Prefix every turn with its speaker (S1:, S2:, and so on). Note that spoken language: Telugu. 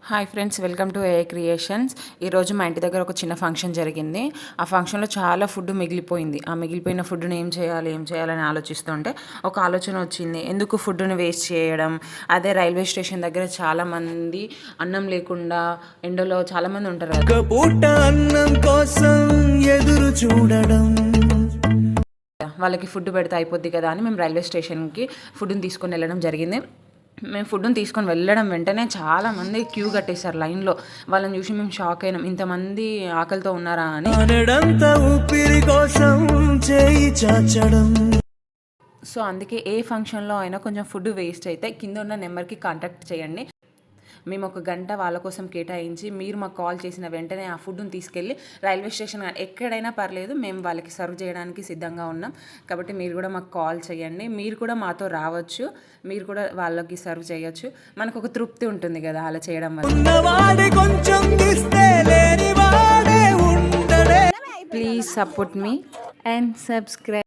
S1: Hi friends, welcome to AI creations. ఈరోజు మా ఇంటి దగ్గర ఒక చిన్న ఫంక్షన్ జరిగింది. ఆ ఫంక్షన్లో చాలా ఫుడ్ మిగిలిపోయింది. ఆ మిగిలిపోయిన ఫుడ్ని ఏం చేయాలని ఆలోచిస్తుంటే ఒక ఆలోచన వచ్చింది. ఎందుకు ఫుడ్ని వేస్ట్ చేయడం? అదే రైల్వే స్టేషన్ దగ్గర చాలామంది అన్నం లేకుండా ఎండలో చాలామంది ఉంటారు కదా,
S2: పూట అన్నం కోసం ఎదురు చూడడం,
S1: వాళ్ళకి ఫుడ్ పెడితే అయిపోద్ది కదా అని మేము రైల్వే స్టేషన్కి ఫుడ్ని తీసుకొని వెళ్ళడం జరిగింది. మేము ఫుడ్ని తీసుకొని వెళ్ళడం వెంటనే చాలామంది క్యూ కట్టేశారు లైన్లో. వాళ్ళని చూసి మేము షాక్ అయినాం, ఇంతమంది ఆకలితో ఉన్నారా అని.
S2: ఊపిరి కోసం చేయి చాచడం.
S1: సో అందుకే ఏ ఫంక్షన్లో అయినా కొంచెం ఫుడ్ వేస్ట్ అయితే కింద ఉన్న నెంబర్కి కాంటాక్ట్ చేయండి. మేము ఒక గంట వాళ్ళ కోసం కేటాయించి మీరు మాకు కాల్ చేసిన వెంటనే ఆ ఫుడ్ని తీసుకెళ్ళి రైల్వే స్టేషన్ ఎక్కడైనా పర్లేదు, మేము వాళ్ళకి సర్వ్ చేయడానికి సిద్ధంగా ఉన్నాం. కాబట్టి మీరు కూడా మాకు కాల్ చేయండి. మీరు కూడా మాతో రావచ్చు, మీరు కూడా వాళ్ళకి సర్వ్ చేయొచ్చు. మనకు ఒక తృప్తి ఉంటుంది కదా అలా చేయడం వల్ల. Please support me and subscribe.